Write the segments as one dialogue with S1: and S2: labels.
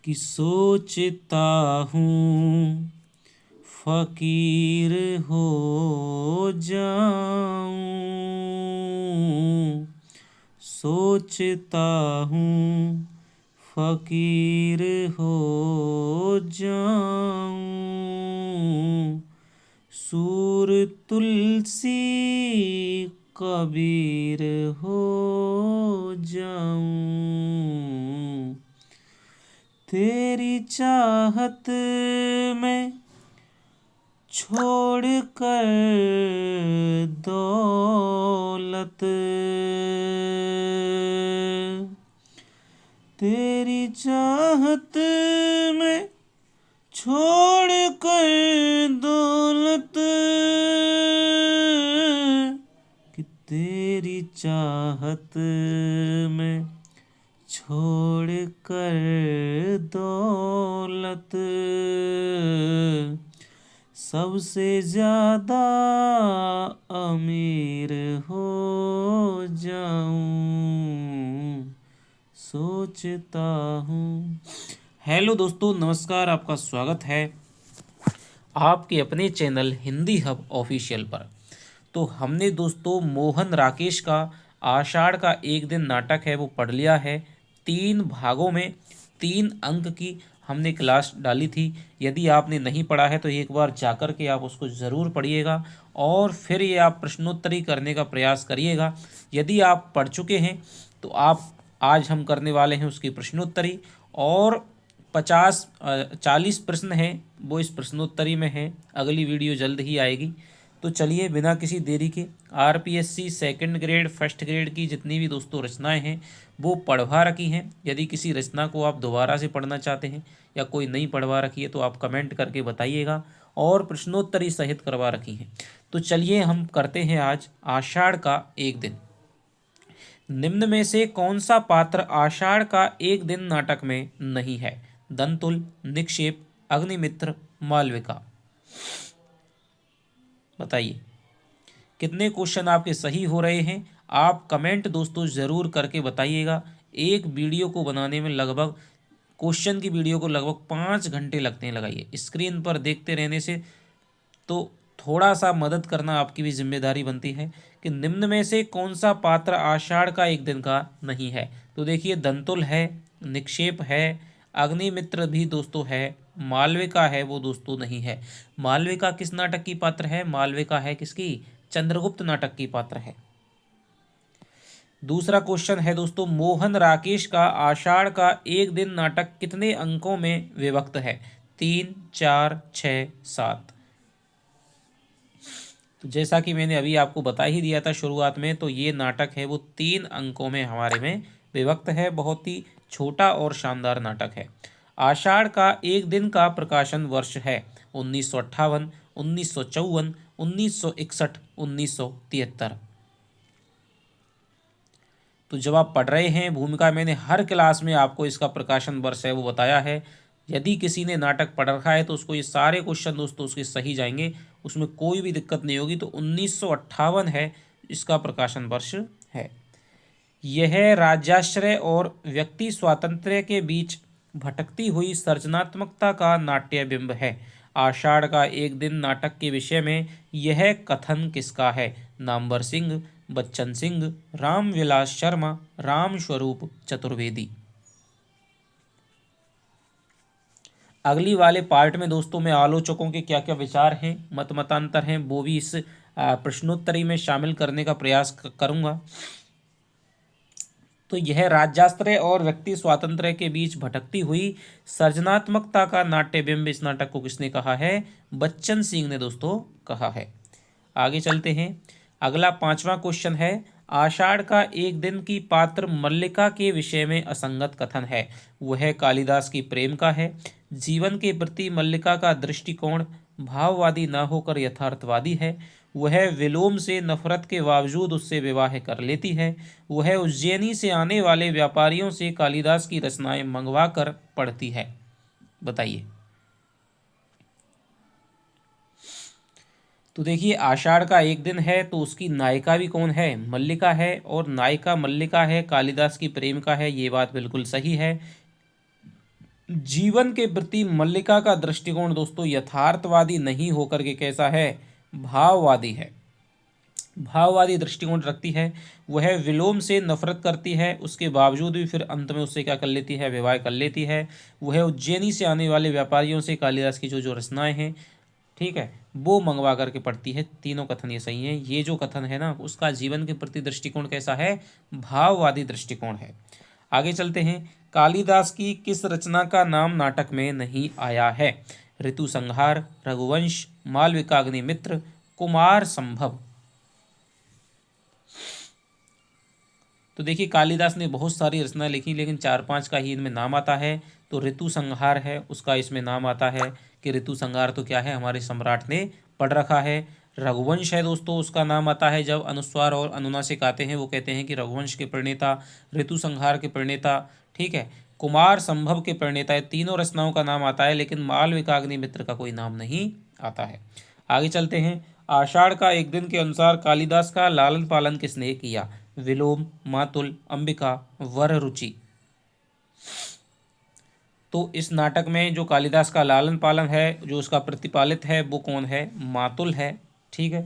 S1: कि सोचता हूँ फकीर हो जाऊं, सोचता हूँ फकीर हो जाऊं, सूर तुलसी कबीर हो जाऊं, तेरी चाहत में छोड़ कर दौलत, तेरी चाहत में छोड़ कर दौलत, कि तेरी चाहत में छोड़ कर दौलत, सबसे ज्यादा अमीर हो जाऊं, सोचता हूँ। हेलो दोस्तों, नमस्कार। आपका स्वागत है आपके अपने चैनल हिंदी हब ऑफिशियल पर। तो हमने दोस्तों मोहन राकेश का आषाढ़ का एक दिन नाटक है वो पढ़ लिया है। 3 भागों में 3 अंक की हमने क्लास डाली थी। यदि आपने नहीं पढ़ा है तो एक बार जाकर के आप उसको ज़रूर पढ़िएगा और फिर ये आप प्रश्नोत्तरी करने का प्रयास करिएगा। यदि आप पढ़ चुके हैं तो आप आज हम करने वाले हैं उसकी प्रश्नोत्तरी, और 40 प्रश्न हैं वो इस प्रश्नोत्तरी में है। अगली वीडियो जल्द ही आएगी। तो चलिए बिना किसी देरी के RPSC second grade first grade की जितनी भी दोस्तों रचनाएं हैं वो पढ़वा रखी हैं। यदि किसी रचना को आप दोबारा से पढ़ना चाहते हैं या कोई नहीं पढ़वा रखी है तो आप कमेंट करके बताइएगा, और प्रश्नोत्तरी सहित करवा रखी हैं। तो चलिए हम करते हैं आज आषाढ़ का एक दिन। निम्न में से कौन सा पात्र आषाढ़ का एक दिन नाटक में नहीं है? दंतुल, निक्षेप, अग्निमित्र, मालविका। बताइए कितने क्वेश्चन आपके सही हो रहे हैं। आप कमेंट दोस्तों ज़रूर करके बताइएगा। एक वीडियो को बनाने में लगभग क्वेश्चन की वीडियो को लगभग 5 घंटे लगते हैं। लगाइए, स्क्रीन पर देखते रहने से तो थोड़ा सा मदद करना आपकी भी जिम्मेदारी बनती है कि निम्न में से कौन सा पात्र आषाढ़ का एक दिन का नहीं है। तो देखिए, दंतुल है, निक्षेप है, अग्निमित्र भी दोस्तों है, मालविका है वो दोस्तों नहीं है। मालविका किस नाटक की पात्र है? मालविका है किसकी? चंद्रगुप्त नाटक की पात्र है। दूसरा क्वेश्चन है दोस्तों, मोहन राकेश का आषाढ़ का एक दिन नाटक कितने अंकों में विभक्त है? 3, 4, 6, 7। तो जैसा कि मैंने अभी आपको बता ही दिया था शुरुआत में, तो ये नाटक है वो 3 अंकों में हमारे में विभक्त है। बहुत ही छोटा और शानदार नाटक है। आषाढ़ का एक दिन का प्रकाशन वर्ष है 1958, 1954, 1961, 1973। तो जब आप पढ़ रहे हैं भूमिका, मैंने हर क्लास में आपको इसका प्रकाशन वर्ष है वो बताया है। यदि किसी ने नाटक पढ़ रखा है तो उसको ये सारे क्वेश्चन दोस्तों उसके सही जाएंगे, उसमें कोई भी दिक्कत नहीं होगी। तो 1958 है इसका प्रकाशन वर्ष है। यह राज्याश्रय और व्यक्ति स्वातंत्र्य के बीच भटकती हुई सृजनात्मकता का नाट्यबिंब है। आषाढ़ का एक दिन नाटक के विषय में यह कथन किसका है? नामवर सिंह, बच्चन सिंह, रामविलास शर्मा, रामस्वरूप चतुर्वेदी। अगली वाले पार्ट में दोस्तों मैं आलोचकों के क्या क्या विचार हैं, मत मतांतर हैं, वो भी इस प्रश्नोत्तरी में शामिल करने का प्रयास करूंगा। तो यह राज्याश्रय और व्यक्ति स्वातंत्र्य के बीच भटकती हुई सृजनात्मकता का नाट्यबिंब, इस नाटक को किसने कहा है? बच्चन सिंह ने दोस्तों कहा है। आगे चलते हैं। अगला 5वां क्वेश्चन है, आषाढ़ का एक दिन की पात्र मल्लिका के विषय में असंगत कथन है। वह कालिदास की प्रेम का है। जीवन के प्रति मल्लिका का दृष्टिकोण भाववादी न होकर यथार्थवादी है। वह विलोम से नफरत के बावजूद उससे विवाह कर लेती है। वह उज्जैनी से आने वाले व्यापारियों से कालिदास की रचनाएं मंगवा कर पढ़ती है। बताइए। तो देखिए, आषाढ़ का एक दिन है तो उसकी नायिका भी कौन है? मल्लिका है, और नायिका मल्लिका है, कालिदास की प्रेम का है, ये बात बिल्कुल सही है। जीवन के प्रति मल्लिका का दृष्टिकोण दोस्तों यथार्थवादी नहीं होकर के कैसा है, भाववादी है। भाववादी दृष्टिकोण रखती है। वह विलोम से नफरत करती है, उसके बावजूद भी फिर अंत में उससे क्या कर लेती है, विवाह कर लेती है। वह उज्जैनी से आने वाले व्यापारियों से कालिदास की जो जो रचनाएं हैं, ठीक है, वो मंगवा करके पढ़ती है। तीनों कथन ये सही हैं। ये जो कथन है ना, उसका जीवन के प्रति दृष्टिकोण कैसा है, भाववादी दृष्टिकोण है। आगे चलते हैं। कालिदास की किस रचना का नाम नाटक में नहीं आया है? ऋतु संहार, रघुवंश, मालविकाग्निमित्र, कुमार संभव। तो देखिए कालिदास ने बहुत सारी रचनाएं लिखी, लेकिन 4-5 का ही इनमें नाम आता है। तो ऋतु संहार है, उसका इसमें नाम आता है कि ऋतु संहार तो क्या है, हमारे सम्राट ने पढ़ रखा है। रघुवंश है दोस्तों, उसका नाम आता है जब अनुस्वार और अनुनासिक आते हैं, वो कहते हैं कि रघुवंश के प्रणेता, ऋतु संहार के प्रणेता, ठीक है, कुमार संभव के प्रणेता। है तीनों रचनाओं का नाम आता है, लेकिन मालविकाग्निमित्र का कोई नाम नहीं आता है। आगे चलते हैं। आषाढ़ का एक दिन के अनुसार कालिदास का लालन पालन किसने किया? विलोम, मातुल, अंबिका, वर रुचि। तो इस नाटक में जो कालिदास का लालन पालन है, जो उसका प्रतिपालित है, वो कौन है? मातुल है, ठीक है।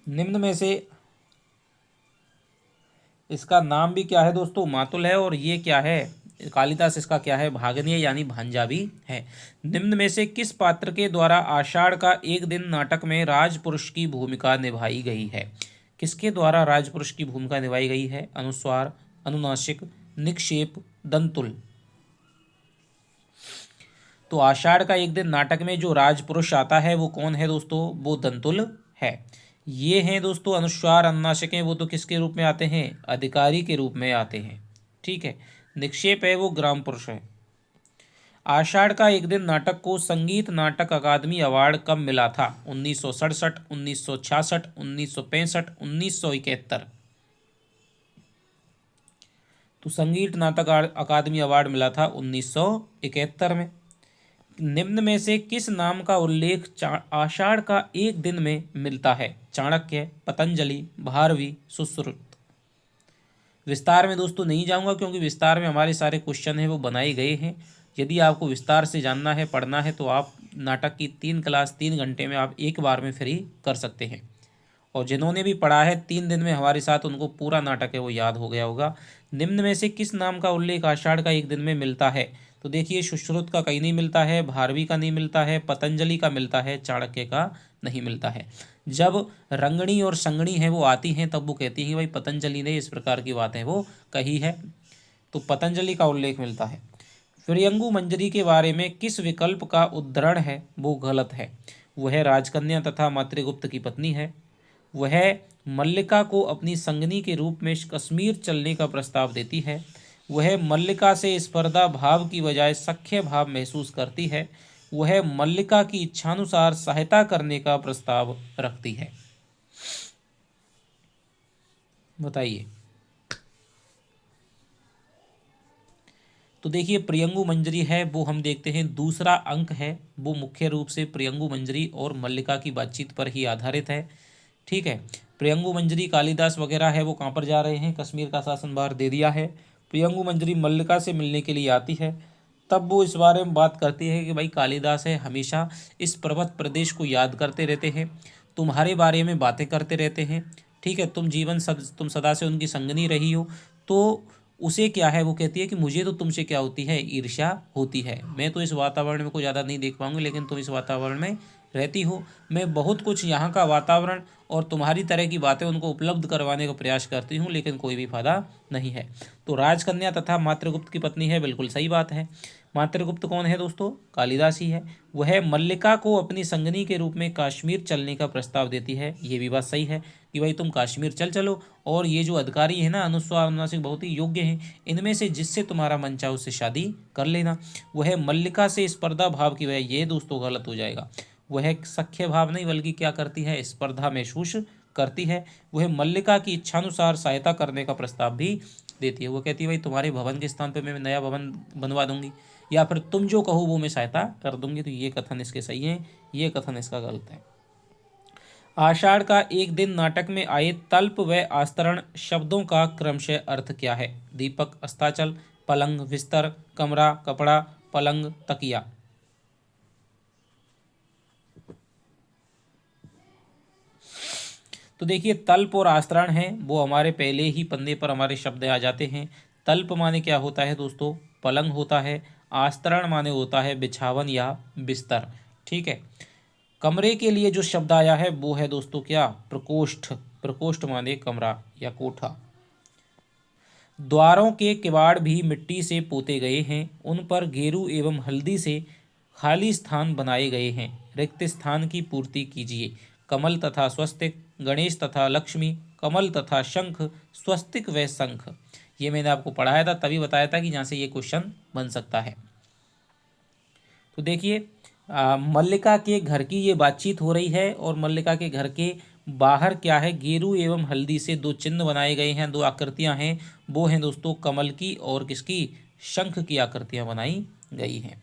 S1: निम्न में से इसका नाम भी क्या है दोस्तों? मातुल है। और ये क्या है? कालिदास इसका क्या है? भागनीय यानी भांजा भी है। निम्न में से किस पात्र के द्वारा आषाढ़ का एक दिन नाटक में राजपुरुष की भूमिका निभाई गई है? किसके द्वारा राजपुरुष की भूमिका निभाई गई है? अनुस्वार, अनुनासिक, निक्षेप, दंतुल। तो आषाढ़ का एक दिन नाटक में जो राजपुरुष आता है वो कौन है दोस्तों? वो दंतुल है। ये हैं दोस्तों अनुस्वार, अनुनासिक हैं, वो तो किसके रूप में आते हैं? अधिकारी के रूप में आते हैं, ठीक है। निक्षेप है वो ग्राम पुरुष है। आषाढ़ का एक दिन नाटक को संगीत नाटक अकादमी अवार्ड कब मिला था? 1967, 1966, 1965, 1971। तो संगीत नाटक अकादमी अवार्ड मिला था 1971 में। निम्न में से किस नाम का उल्लेख आषाढ़ का एक दिन में मिलता है? चाणक्य, पतंजलि, भारवी, सुश्रुत। विस्तार में दोस्तों नहीं जाऊंगा, क्योंकि विस्तार में हमारे सारे क्वेश्चन हैं वो बनाए गए हैं। यदि आपको विस्तार से जानना है, पढ़ना है, तो आप नाटक की 3 क्लास 3 घंटे में आप एक बार में फ्री कर सकते हैं। और जिन्होंने भी पढ़ा है 3 दिन में हमारे साथ, उनको पूरा नाटक है वो याद हो गया होगा। निम्न में से किस नाम का उल्लेख आषाढ़ का एक दिन में मिलता है? तो देखिए सुश्रुत का कहीं नहीं मिलता है, भारवी का नहीं मिलता है, पतंजलि का मिलता है, चाणक्य का नहीं मिलता है। जब रंगणी और संगणी है वो आती हैं, तब वो कहती हैं भाई पतंजलि ने इस प्रकार की बातें वो कही है, तो पतंजलि का उल्लेख मिलता है। फिरयंगु मंजरी के बारे में किस विकल्प का उद्धरण है वो गलत है? वह राजकन्या तथा मातृगुप्त की पत्नी है। वह मल्लिका को अपनी संगनी के रूप में कश्मीर चलने का प्रस्ताव देती है। वह मल्लिका से स्पर्धा भाव की बजाय सख्य भाव महसूस करती है। वह मल्लिका की इच्छानुसार सहायता करने का प्रस्ताव रखती है। बताइए। तो देखिए प्रियंगु मंजरी है वो हम देखते हैं दूसरा अंक है, वो मुख्य रूप से प्रियंगु मंजरी और मल्लिका की बातचीत पर ही आधारित है, ठीक है। प्रियंगु मंजरी कालिदास वगैरह है वो कहाँ पर जा रहे हैं? कश्मीर का शासनभार दे दिया है। प्रियंगु मंजरी मल्लिका से मिलने के लिए आती है, तब वो इस बारे में बात करती है कि भाई कालिदास है हमेशा इस पर्वत प्रदेश को याद करते रहते हैं, तुम्हारे बारे में बातें करते रहते हैं, ठीक है, तुम सदा से उनकी संगनी रही हो, तो उसे क्या है, वो कहती है कि मुझे तो तुमसे क्या होती है? ईर्ष्या होती है। मैं तो इस वातावरण में को ज़्यादा नहीं देख पाऊंगी, लेकिन तुम इस वातावरण में रहती हो। मैं बहुत कुछ यहाँ का वातावरण और तुम्हारी तरह की बातें उनको उपलब्ध करवाने का प्रयास करती हूँ, लेकिन कोई भी फायदा नहीं है। तो राजकन्या तथा मातृगुप्त की पत्नी है, बिल्कुल सही बात है। मातृगुप्त कौन है दोस्तों? कालिदास ही है। वह मल्लिका को अपनी संगनी के रूप में कश्मीर चलने का प्रस्ताव देती है, ये भी बात सही है कि भाई तुम कश्मीर चलो, और ये जो अधिकारी है ना अनुस्वार अनुनासिक बहुत ही योग्य हैं, इनमें से जिससे तुम्हारा मन चाहे उससे शादी कर लेना। वह मल्लिका से स्पर्धा भाव की वजह, ये दोस्तों गलत हो जाएगा। वह सख्य भाव नहीं बल्कि क्या करती है? स्पर्धा महसूस करती है। वह मल्लिका की इच्छानुसार सहायता करने का प्रस्ताव भी देती है। वो कहती है भाई तुम्हारे भवन के स्थान पर मैं नया भवन बनवा दूंगी, या फिर तुम जो कहो वो मैं सहायता कर दूंगी। तो ये कथन इसके सही है, ये कथन इसका गलत है। आषाढ़ का एक दिन नाटक में आए तल्प व आस्तरण शब्दों का क्रमशः अर्थ क्या है? दीपक, अस्ताचल, पलंग, बिस्तर, कमरा, कपड़ा, पलंग, तकिया। तो देखिए, तल्प और आस्तरण हैं वो हमारे पहले ही पन्ने पर हमारे शब्द आ जाते हैं। तल्प माने क्या होता है दोस्तों? पलंग होता है। आस्तरण माने होता है बिछावन या बिस्तर। ठीक है। कमरे के लिए जो शब्द आया है वो है दोस्तों क्या? प्रकोष्ठ। प्रकोष्ठ माने कमरा या कोठा। द्वारों के किवाड़ भी मिट्टी से पोते गए हैं, उन पर गेरू एवं हल्दी से खाली स्थान बनाए गए हैं। रिक्त स्थान की पूर्ति कीजिए। कमल तथा स्वस्तिक, गणेश तथा लक्ष्मी, कमल तथा शंख, स्वस्तिक व शंख। ये मैंने आपको पढ़ाया था, तभी बताया था कि जहाँ से ये क्वेश्चन बन सकता है। तो देखिए, मल्लिका के घर की ये बातचीत हो रही है और मल्लिका के घर के बाहर क्या है? गेरू एवं हल्दी से दो चिन्ह बनाए गए हैं, दो आकृतियां हैं। वो हैं दोस्तों कमल की और किसकी? शंख की आकृतियां बनाई गई हैं।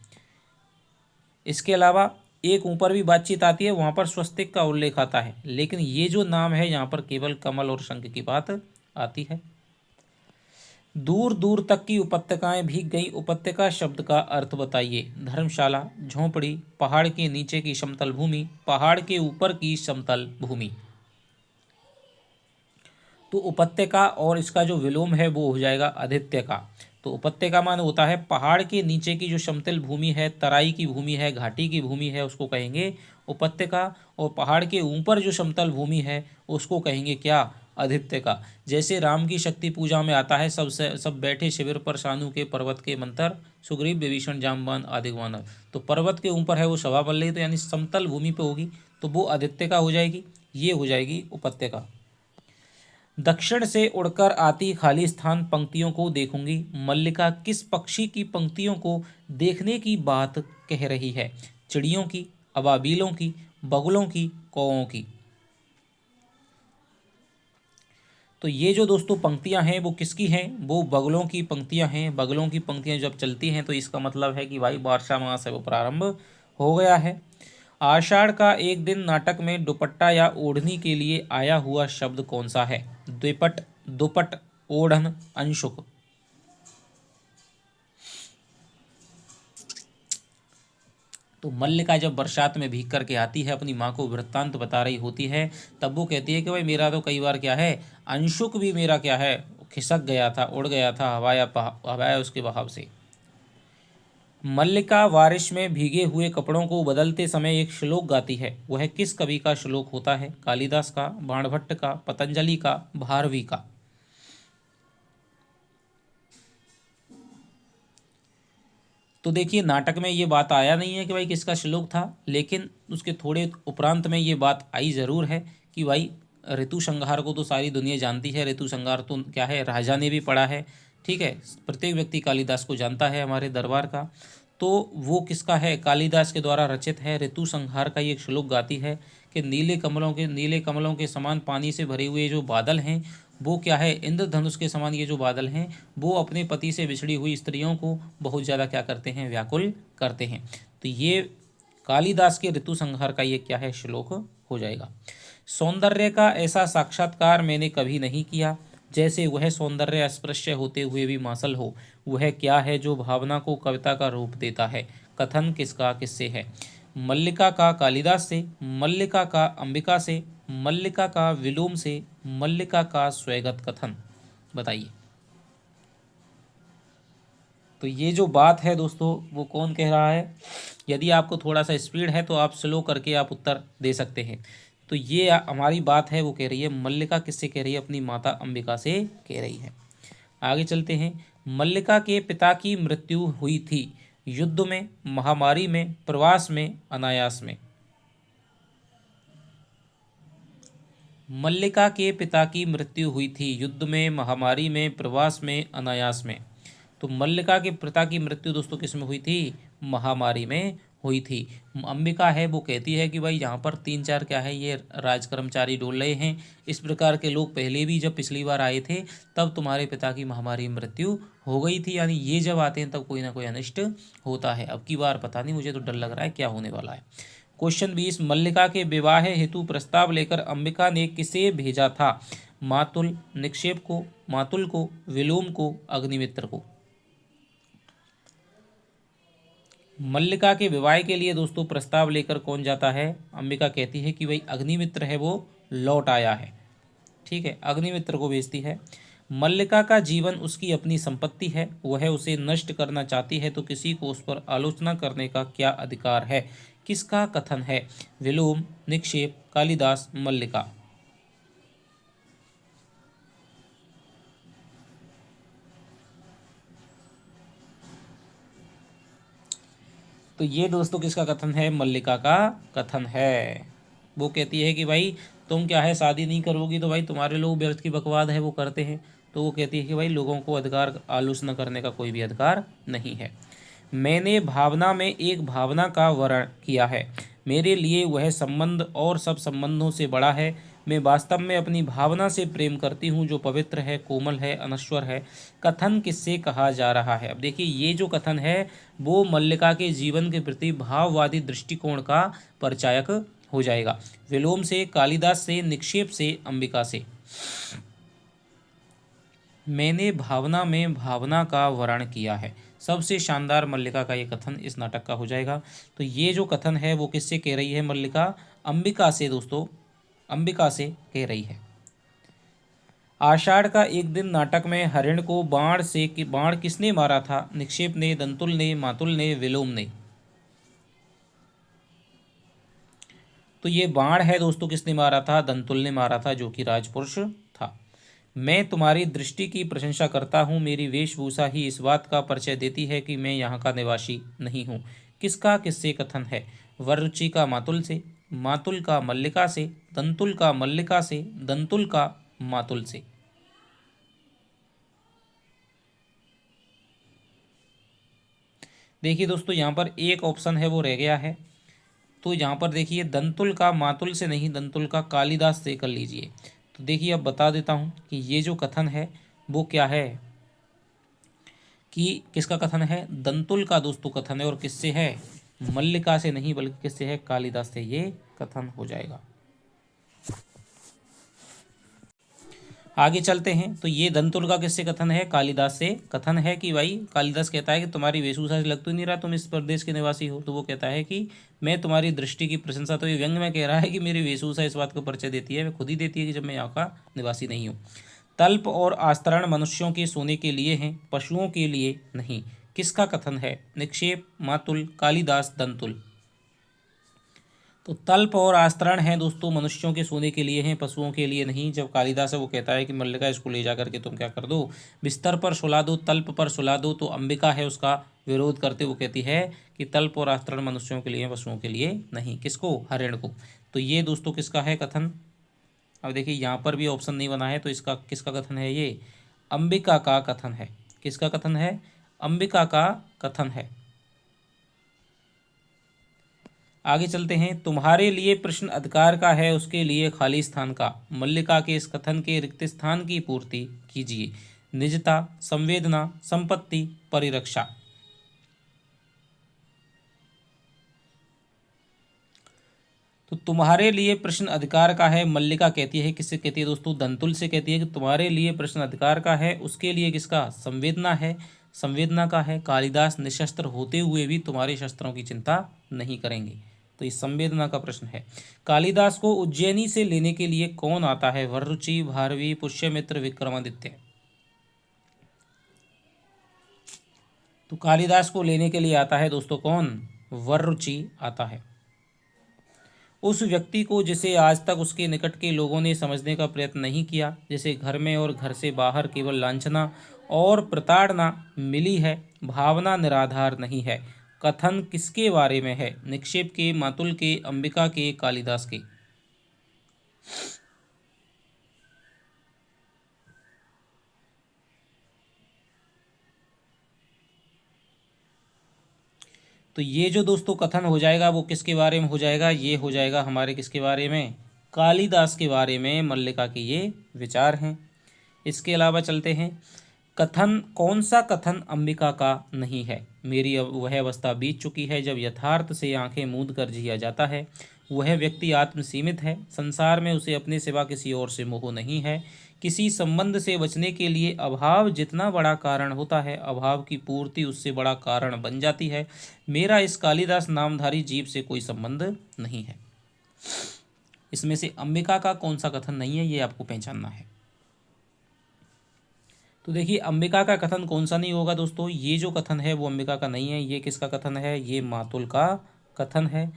S1: इसके अलावा एक ऊपर भी बातचीत आती है, वहां पर स्वस्तिक का उल्लेख आता है, लेकिन ये जो नाम है यहाँ पर केवल कमल और शंख की बात आती है। दूर दूर तक की उपत्यकाएं भीग गई। उपत्यका शब्द का अर्थ बताइए। धर्मशाला, झोंपड़ी, पहाड़ के नीचे की समतल भूमि, पहाड़ के ऊपर की समतल भूमि। तो उपत्यका और इसका जो विलोम है वो हो जाएगा अधित्यका। तो उपत्यका मान होता है पहाड़ के नीचे की जो समतल भूमि है, तराई की भूमि है, घाटी की भूमि है, उसको कहेंगे उपत्यका। और पहाड़ के ऊपर जो समतल भूमि है उसको कहेंगे क्या? अधित्यका। जैसे राम की शक्ति पूजा में आता है, सब बैठे शिविर पर सानु के पर्वत के मंतर, सुग्रीव विभीषण जामवान आदि वानर। तो पर्वत के ऊपर है वो सभा बन रही, तो यानी समतल भूमि पे होगी, तो वो अधित्यका हो जाएगी, ये हो जाएगी उपत्यका। दक्षिण से उड़कर आती खाली स्थान पंक्तियों को देखूंगी। मल्लिका किस पक्षी की पंक्तियों को देखने की बात कह रही है? चिड़ियों की, अबाबीलों की, बगुलों की, कौओं की। तो ये जो दोस्तों पंक्तियां हैं वो किसकी हैं? वो बगुलों की पंक्तियां हैं। बगुलों की पंक्तियां जब चलती हैं तो इसका मतलब है कि भाई वर्षा मास है वो प्रारंभ हो गया है। आषाढ़ का एक दिन नाटक में दुपट्टा या ओढ़नी के लिए आया हुआ शब्द कौन सा है? द्विपट, दुपट, ओढ़न, अंशुक। तो मल्लिका जब बरसात में भीग करके आती है, अपनी माँ को वृत्तांत बता रही होती है, तब वो कहती है कि भाई मेरा तो कई बार क्या है, अंशुक भी मेरा क्या है, खिसक गया था, उड़ गया था हवाया उसके बहाव से। मल्लिका बारिश में भीगे हुए कपड़ों को बदलते समय एक श्लोक गाती है, वह किस कवि का श्लोक होता है? कालिदास का, बाणभट्ट का, पतंजलि का, भारवी का। तो देखिए, नाटक में ये बात आया नहीं है कि भाई किसका श्लोक था, लेकिन उसके थोड़े उपरांत में ये बात आई ज़रूर है कि भाई ऋतु संहार को तो सारी दुनिया जानती है। ऋतु संहार तो क्या है, राजा ने भी पढ़ा है। ठीक है, प्रत्येक व्यक्ति कालिदास को जानता है हमारे दरबार का। तो वो किसका है? कालिदास के द्वारा रचित है। ऋतु संहार का ये एक श्लोक गाती है कि नीले कमलों के समान पानी से भरे हुए जो बादल हैं वो क्या है, इंद्रधनुष के समान ये जो बादल हैं वो अपने पति से बिछड़ी हुई स्त्रियों को बहुत ज़्यादा क्या करते हैं, व्याकुल करते हैं। तो ये कालिदास के ऋतु संहार का ये क्या है, श्लोक हो जाएगा। सौंदर्य का ऐसा साक्षात्कार मैंने कभी नहीं किया जैसे वह सौंदर्य अस्पृश्य होते हुए भी मासल हो। वह क्या है जो भावना को कविता का रूप देता है? कथन किसका किससे है? मल्लिका का कालिदास से, मल्लिका का अंबिका से, मल्लिका का विलोम से, मल्लिका का स्वैगत कथन। बताइए। तो ये जो बात है दोस्तों वो कौन कह रहा है? यदि आपको थोड़ा सा स्पीड है तो आप स्लो करके आप उत्तर दे सकते हैं। तो ये हमारी बात है वो कह रही है, मल्लिका किससे कह रही है? अपनी माता अंबिका से कह रही है। आगे चलते हैं। मल्लिका के पिता की मृत्यु हुई थी युद्ध में, महामारी में, प्रवास में, अनायास में। मल्लिका के पिता की मृत्यु हुई थी युद्ध में, महामारी में, प्रवास में, अनायास में। तो मल्लिका के पिता की मृत्यु दोस्तों किस में हुई थी? महामारी में हुई थी। अंबिका है वो कहती है कि भाई यहाँ पर 3-4 क्या है, ये राज कर्मचारी डोल रहे हैं, इस प्रकार के लोग पहले भी जब पिछली बार आए थे तब तुम्हारे पिता की महामारी मृत्यु हो गई थी, यानी ये जब आते हैं तब कोई ना कोई अनिष्ट होता है। अब की बार पता नहीं, मुझे तो डर लग रहा है क्या होने वाला है। क्वेश्चन 20, मल्लिका के विवाह हेतु प्रस्ताव लेकर अंबिका ने किसे भेजा था? मातुल, निक्षेप को, मातुल को, विलोम को, अग्निमित्र को। मल्लिका के विवाह के लिए दोस्तों प्रस्ताव लेकर कौन जाता है? अंबिका कहती है कि भाई अग्निमित्र है वो लौट आया है। ठीक है, अग्निमित्र को भेजती है। मल्लिका का जीवन उसकी अपनी संपत्ति है, वह उसे नष्ट करना चाहती है तो किसी को उस पर आलोचना करने का क्या अधिकार है? किसका कथन है? विलोम, निक्षेप, कालिदास, मल्लिका। तो ये दोस्तों किसका कथन है? मल्लिका का कथन है। वो कहती है कि भाई तुम क्या है शादी नहीं करोगी तो भाई तुम्हारे लोग व्यर्थ की बकवाद है वो करते हैं। तो वो कहती है कि भाई लोगों को अधिकार आलोचना करने का कोई भी अधिकार नहीं है। मैंने भावना में एक भावना का वर्ण किया है, मेरे लिए वह संबंध और सब संबंधों से बड़ा है। मैं वास्तव में अपनी भावना से प्रेम करती हूँ जो पवित्र है, कोमल है, अनश्वर है। कथन किससे कहा जा रहा है? अब देखिए ये जो कथन है वो मल्लिका के जीवन के प्रति भाववादी दृष्टिकोण का परिचायक हो जाएगा। विलोम से, कालिदास से, निक्षेप से, अंबिका से। मैंने भावना में भावना का वर्ण किया है, सबसे शानदार मल्लिका का ये कथन इस नाटक का हो जाएगा। तो ये जो कथन है वो किससे कह रही है मल्लिका? अंबिका से दोस्तों, अंबिका से कह रही है। आषाढ़ का एक दिन नाटक में हरिण को बाण किसने मारा था? निक्षेप ने, दंतुल ने, मातुल ने, विलोम ने। तो ये बाण है दोस्तों किसने मारा था? दंतुल ने मारा था, जो कि राजपुरुष था। मैं तुम्हारी दृष्टि की प्रशंसा करता हूँ, मेरी वेशभूषा ही इस बात का परिचय देती है कि मैं यहाँ का निवासी नहीं हूँ। किसका किससे कथन है? वररुचि का मातुल से, मातुल का मल्लिका से, दंतुल का मल्लिका से, दंतुल का मातुल से। देखिए दोस्तों यहाँ पर एक ऑप्शन है वो रह गया है। तो यहाँ पर देखिए दंतुल का मातुल से नहीं, दंतुल का कालिदास से कर लीजिए। तो देखिए अब बता देता हूँ कि ये जो कथन है वो क्या है, कि किसका कथन है? दंतुल का दोस्तों कथन है। और किससे है? मल्लिका से नहीं बल्कि किससे है? कालिदास से ये कथन हो जाएगा। आगे चलते हैं। तो ये दंतुल का किससे कथन है? कालिदास से कथन है कि भाई कालिदास कहता है कि तुम्हारी वेशभूषा से लग तो नहीं रहा तुम इस प्रदेश के निवासी हो। तो वो कहता है कि मैं तुम्हारी दृष्टि की प्रशंसा, तो ये व्यंग में कह रहा है कि मेरी वेशभूषा इस बात को परिचय देती है, मैं खुद ही देती है कि जब मैं यहाँ का निवासी नहीं हूँ। तल्प और आस्तरण मनुष्यों के सोने के लिए हैं, पशुओं के लिए नहीं। किसका कथन है? निक्षेप, मातुल, कालिदास, दंतुल। तो तल्प और आस्तरण हैं दोस्तों मनुष्यों के सोने के लिए हैं, पशुओं के लिए नहीं। जब कालिदास है वो कहता है कि मल्लिका इसको ले जा करके तुम क्या कर दो? बिस्तर पर सुला दो, तल्प पर सुला दो। तो अंबिका है उसका विरोध करते हुए कहती है कि तल्प और आस्तरण मनुष्यों के लिए, पशुओं के लिए नहीं। किसको? हरिण को। तो ये दोस्तों किसका है कथन? अब देखिए यहाँ पर भी ऑप्शन नहीं बना है, तो इसका किसका कथन है? ये अंबिका का कथन है। किसका कथन है? अंबिका का कथन है। आगे चलते हैं। तुम्हारे लिए प्रश्न अधिकार का है, उसके लिए खाली स्थान का। मल्लिका के इस कथन के रिक्त स्थान की पूर्ति कीजिए। निजता, संवेदना, संपत्ति, परिरक्षा। तो तुम्हारे लिए प्रश्न अधिकार का है, मल्लिका कहती है। किससे कहती है दोस्तों? दंतुल से कहती है कि तुम्हारे लिए प्रश्न अधिकार का है, उसके लिए किसका? संवेदना है, संवेदना का है। कालिदास निशस्त्र होते हुए भी तुम्हारे शस्त्रों की चिंता नहीं करेंगे। तो इस संवेदना का प्रश्न है। कालिदास को उज्जैनी से लेने के लिए कौन आता है? वररुचि, भारवी, पुष्यमित्र, विक्रमादित्य। तो कालिदास को लेने के लिए आता है दोस्तों कौन? वररुचि आता है। उस व्यक्ति को जिसे आज तक उसके निकट के लोगों ने समझने का प्रयत्न नहीं किया, जिसे घर में और घर से बाहर केवल लांछना और प्रताड़ना मिली है, भावना निराधार नहीं है। कथन किसके बारे में है? निक्षेप के, मातुल के, अंबिका के, कालिदास के। तो ये जो दोस्तों कथन हो जाएगा वो किसके बारे में हो जाएगा? ये हो जाएगा हमारे किसके बारे में? कालिदास के बारे में। मल्लिका के ये विचार हैं। इसके अलावा चलते हैं। कथन कौन सा कथन अंबिका का नहीं है? मेरी अब वह अवस्था बीत चुकी है जब यथार्थ से आंखें मूंद कर जिया जाता है। वह व्यक्ति आत्मसीमित है, संसार में उसे अपने सिवा किसी और से मोह नहीं है। किसी संबंध से बचने के लिए अभाव जितना बड़ा कारण होता है, अभाव की पूर्ति उससे बड़ा कारण बन जाती है। मेरा इस कालिदास नामधारी जीव से कोई संबंध नहीं है। इसमें से अंबिका का कौन सा कथन नहीं है, ये आपको पहचानना है। तो देखिए, अंबिका का कथन कौन सा नहीं होगा दोस्तों? ये जो कथन है वो अंबिका का नहीं है। ये किसका कथन है? ये मातुल का कथन है।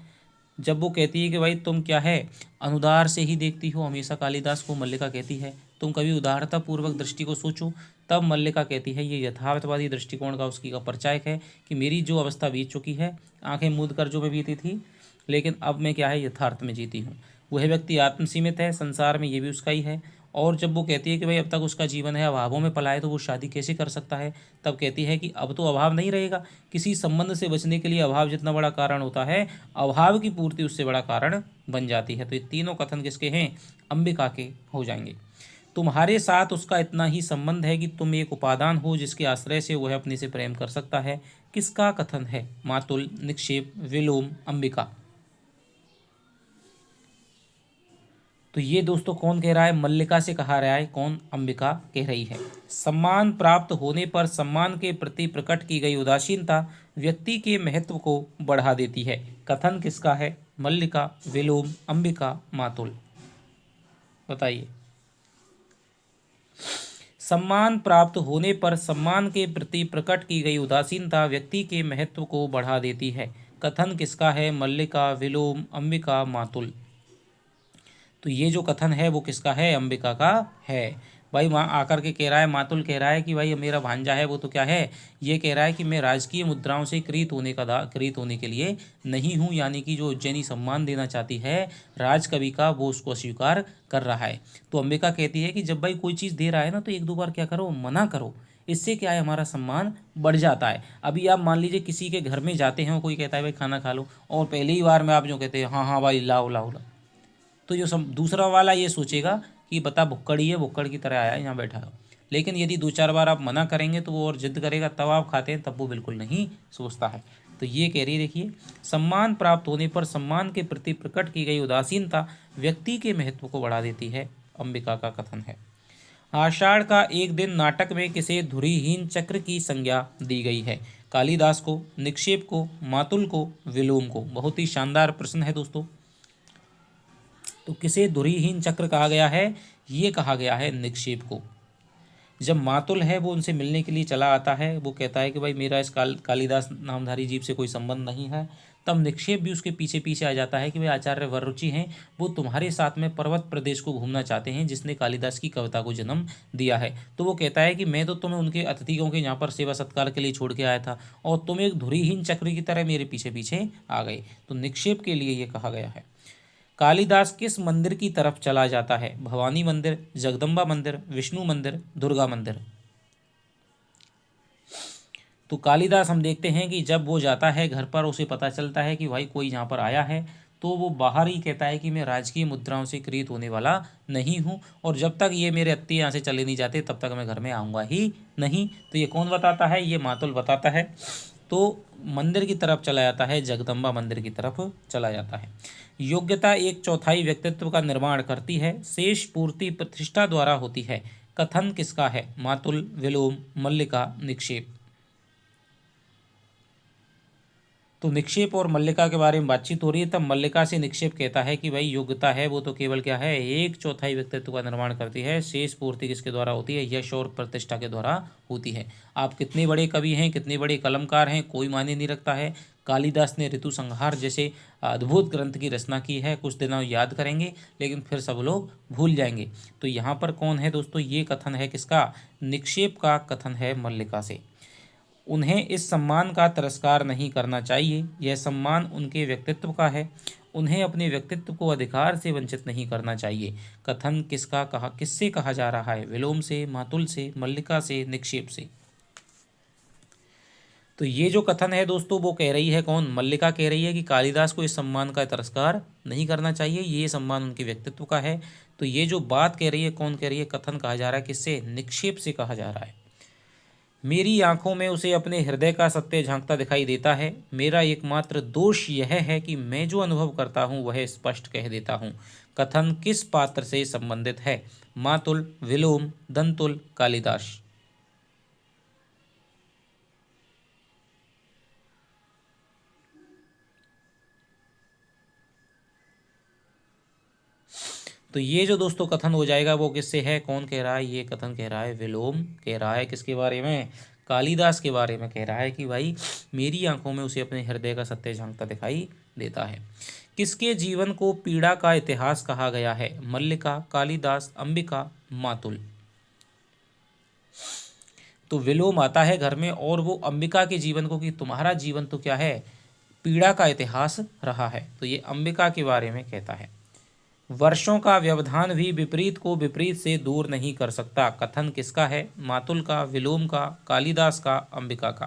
S1: जब वो कहती है कि भाई तुम क्या है, अनुदार से ही देखती हो, हमेशा कालिदास को मल्लिका कहती है, तुम कभी उदारता पूर्वक दृष्टि को सोचो। तब मल्लिका कहती है, ये यथार्थवादी दृष्टिकोण का उसकी का परिचायक है कि मेरी जो अवस्था बीत चुकी है, आंखें मूंद कर जो मैं बीती थी, लेकिन अब मैं क्या है, यथार्थ में जीती हूँ। वह व्यक्ति आत्मसीमित है, संसार में ये भी उसका ही है। और जब वो कहती है कि भाई अब तक उसका जीवन है अभावों में पला है, तो वो शादी कैसे कर सकता है? तब कहती है कि अब तो अभाव नहीं रहेगा। किसी संबंध से बचने के लिए अभाव जितना बड़ा कारण होता है, अभाव की पूर्ति उससे बड़ा कारण बन जाती है। तो ये तीनों कथन किसके हैं? अंबिका के हो जाएंगे। तुम्हारे साथ उसका इतना ही संबंध है कि तुम एक उपादान हो जिसके आश्रय से वह अपने से प्रेम कर सकता है। किसका कथन है? मातुल, निक्षेप, विलोम, अंबिका। तो ये दोस्तों कौन कह रहा है? मल्लिका से कहा रहा है। कौन? अंबिका कह रही है। सम्मान प्राप्त होने पर सम्मान के प्रति प्रकट की गई उदासीनता व्यक्ति के महत्व को बढ़ा देती है। कथन किसका है? मल्लिका, विलोम, अंबिका, मातुल। बताइए। सम्मान प्राप्त होने पर सम्मान के प्रति प्रकट की गई उदासीनता व्यक्ति के महत्व को बढ़ा देती है। कथन किसका है? मल्लिका, विलोम, अंबिका, मातुल। तो ये जो कथन है वो किसका है? अंबिका का है। भाई वहाँ आकर के कह रहा है, मातुल कह रहा है कि भाई मेरा भांजा है वो तो क्या है, ये कह रहा है कि मैं राजकीय मुद्राओं से कृत होने के लिए नहीं हूँ, यानी कि जो उज्जैनी सम्मान देना चाहती है राजकवि का, वो उसको अस्वीकार कर रहा है। तो अंबिका कहती है कि जब भाई कोई चीज़ दे रहा है ना, तो एक दो बार क्या करो, मना करो। इससे क्या है, हमारा सम्मान बढ़ जाता है। अभी आप मान लीजिए किसी के घर में जाते हैं, कोई कहता है भाई खाना खा लो, और पहली ही बार में आप जो कहते हैं हाँ हाँ भाई लाओ लाओ लाओ, तो जो दूसरा वाला ये सोचेगा कि बता भुक्कड़ ही है, भुक्कड़ की तरह आया है यहाँ बैठा है। लेकिन यदि दो चार बार आप मना करेंगे तो वो और जिद करेगा, तब आप खाते हैं, तब वो बिल्कुल नहीं सोचता है। तो ये कह रही है, देखिए, सम्मान प्राप्त होने पर सम्मान के प्रति प्रकट की गई उदासीनता व्यक्ति के महत्व को बढ़ा देती है। अंबिका का कथन है। आषाढ़ का एक दिन नाटक में किसे धुरीहीन चक्र की संज्ञा दी गई है? कालिदास को, निक्षेप को, मातुल को, विलोम को। बहुत ही शानदार प्रश्न है दोस्तों। तो किसे धुरीहीन चक्र कहा गया है? ये कहा गया है निक्षेप को। जब मातुल है वो उनसे मिलने के लिए चला आता है, वो कहता है कि भाई मेरा इस कालिदास नामधारी जीव से कोई संबंध नहीं है। तब निक्षेप भी उसके पीछे पीछे आ जाता है कि भाई आचार्य वररुचि हैं, वो तुम्हारे साथ में पर्वत प्रदेश को घूमना चाहते हैं जिसने कालिदास की कविता को जन्म दिया है। तो वो कहता है कि मैं तो तुम्हें उनके अतिथियों के यहाँ पर सेवा सत्कार के लिए छोड़ के आया था, और तुम एक धुरीहीन चक्र की तरह मेरे पीछे पीछे आ गए। तो निक्षेप के लिए ये कहा गया है। कालिदास किस मंदिर की तरफ चला जाता है? भवानी मंदिर, जगदम्बा मंदिर, विष्णु मंदिर, दुर्गा मंदिर। तो कालिदास हम देखते हैं कि जब वो जाता है घर पर, उसे पता चलता है कि भाई कोई यहाँ पर आया है, तो वो बाहर ही कहता है कि मैं राजकीय मुद्राओं से कृत होने वाला नहीं हूँ, और जब तक ये मेरे अत्ती यहाँ से चले नहीं जाते तब तक मैं घर में आऊँगा ही नहीं। तो ये कौन बताता है? ये मातुल बताता है। तो मंदिर की तरफ चला जाता है, जगदम्बा मंदिर की तरफ चला जाता है। योग्यता एक चौथाई व्यक्तित्व का निर्माण करती है, शेष पूर्ति प्रतिष्ठा द्वारा होती है। कथन किसका है? मातुल, विलोम, मल्लिका, निक्षेप। तो निक्षेप और मल्लिका के बारे में बातचीत हो रही है। तब मल्लिका से निक्षेप कहता है कि भाई योग्यता है वो तो केवल क्या है, एक चौथाई व्यक्तित्व का निर्माण करती है, शेष पूर्ति किसके द्वारा होती है? यश और प्रतिष्ठा के द्वारा होती है। आप कितने बड़े कवि हैं, कितने बड़े कलमकार हैं, कोई मायने नहीं रखता है। कालिदास ने ऋतु संहार जैसे अद्भुत ग्रंथ की रचना की है, कुछ दिनों याद करेंगे लेकिन फिर सब लोग भूल जाएंगे। तो यहाँ पर कौन है दोस्तों? ये कथन है किसका? निक्षेप का कथन है मल्लिका से। उन्हें इस सम्मान का तिरस्कार नहीं करना चाहिए, यह सम्मान उनके व्यक्तित्व का है। उन्हें अपने व्यक्तित्व को अधिकार से वंचित नहीं करना चाहिए। कथन किससे कहा जा रहा है? विलोम से, मातुल से, मल्लिका से, निक्षेप से। तो ये जो कथन है दोस्तों वो कह रही है कौन? मल्लिका कह रही है कि कालिदास को इस सम्मान का तिरस्कार नहीं करना चाहिए, ये सम्मान उनके व्यक्तित्व का है। तो ये जो बात कह रही है, कौन कह रही है? कथन कहा जा रहा है किससे? निक्षेप से कहा जा रहा है। मेरी आंखों में उसे अपने हृदय का सत्य झांकता दिखाई देता है। मेरा एकमात्र दोष यह है कि मैं जो अनुभव करता हूँ वह स्पष्ट कह देता हूँ। कथन किस पात्र से संबंधित है? मातुल, विलोम, दंतुल, कालिदास। तो ये जो दोस्तों कथन हो जाएगा वो किससे है? कौन कह रहा है? ये कथन कह रहा है विलोम कह रहा है। किसके बारे में? कालिदास के बारे में कह रहा है कि भाई मेरी आंखों में उसे अपने हृदय का सत्य झांकता दिखाई देता है। किसके जीवन को पीड़ा का इतिहास कहा गया है? मल्लिका, कालिदास, अंबिका, मातुल। तो विलोम आता है घर में और वो अंबिका के जीवन को कि तुम्हारा जीवन तो क्या है? पीड़ा का इतिहास रहा है। तो ये अंबिका के बारे में कहता है। वर्षों का व्यवधान भी विपरीत को विपरीत से दूर नहीं कर सकता। कथन किसका है? मातुल का, विलोम का, कालिदास का, अंबिका का।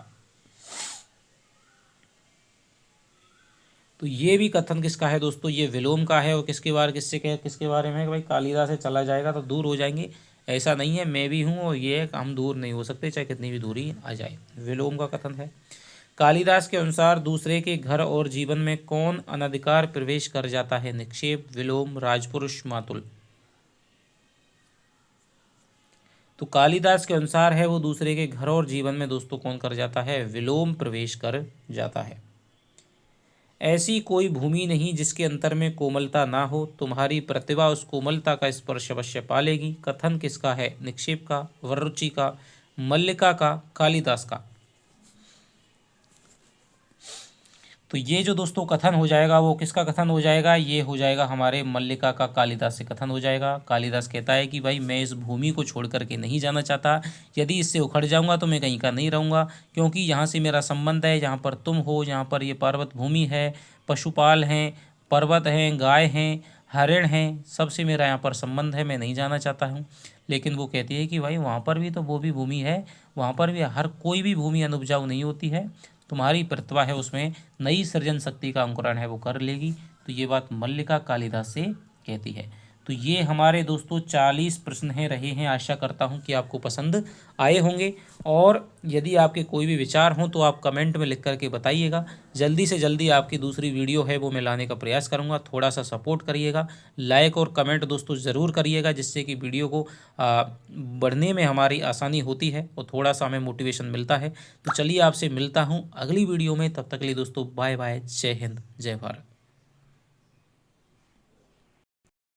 S1: तो ये भी कथन किसका है दोस्तों? ये विलोम का है। और किसके बारे में? भाई कालिदास से चला जाएगा तो दूर हो जाएंगे, ऐसा नहीं है। मैं भी हूँ और ये हम दूर नहीं हो सकते चाहे कितनी भी दूरी आ जाए। विलोम का कथन है। कालिदास के अनुसार दूसरे के घर और जीवन में कौन अनधिकार प्रवेश कर जाता है? निक्षेप, विलोम, राजपुरुष, मातुल। तो कालिदास के अनुसार है वो दूसरे के घर और जीवन में दोस्तों कौन कर जाता है? विलोम प्रवेश कर जाता है। ऐसी कोई भूमि नहीं जिसके अंतर में कोमलता ना हो। तुम्हारी प्रतिभा उस कोमलता का स्पर्श अवश्य पालेगी। कथन किसका है? निक्षेप का, वररुचि का, मल्लिका का, कालिदास का। तो ये जो दोस्तों कथन हो जाएगा वो किसका कथन हो जाएगा? ये हो जाएगा हमारे मल्लिका का, कालिदास से कथन हो जाएगा। कालिदास कहता है कि भाई मैं इस भूमि को छोड़ करके नहीं जाना चाहता। यदि इससे उखड़ जाऊंगा तो मैं कहीं का नहीं रहूँगा, क्योंकि यहाँ से मेरा संबंध है। जहाँ पर तुम हो, जहाँ पर ये पर्वत भूमि है, पशुपाल हैं, पर्वत हैं, गाय हैं, हरिण हैं, सबसे मेरा यहाँ पर संबंध है। मैं नहीं जाना चाहता हूँ। लेकिन वो कहती है कि भाई वहाँ पर भी तो वो भी भूमि है, वहाँ पर भी हर कोई भी भूमि अनुपजाऊ नहीं होती है। तुम्हारी प्रतिभा है उसमें नई सृजन शक्ति का अंकुरण है वो कर लेगी। तो ये बात मल्लिका कालिदास से कहती है। तो ये हमारे दोस्तों 40 प्रश्न हैं रहे हैं। आशा करता हूँ कि आपको पसंद आए होंगे। और यदि आपके कोई भी विचार हों तो आप कमेंट में लिख करके बताइएगा। जल्दी से जल्दी आपकी दूसरी वीडियो है वो मैं लाने का प्रयास करूँगा। थोड़ा सा सपोर्ट करिएगा, लाइक और कमेंट दोस्तों ज़रूर करिएगा, जिससे कि वीडियो को बढ़ने में हमारी आसानी होती है और थोड़ा सा हमें मोटिवेशन मिलता है। तो चलिए आपसे मिलता हूँ अगली वीडियो में। तब तक के लिए दोस्तों बाय बाय। जय हिंद, जय भारत।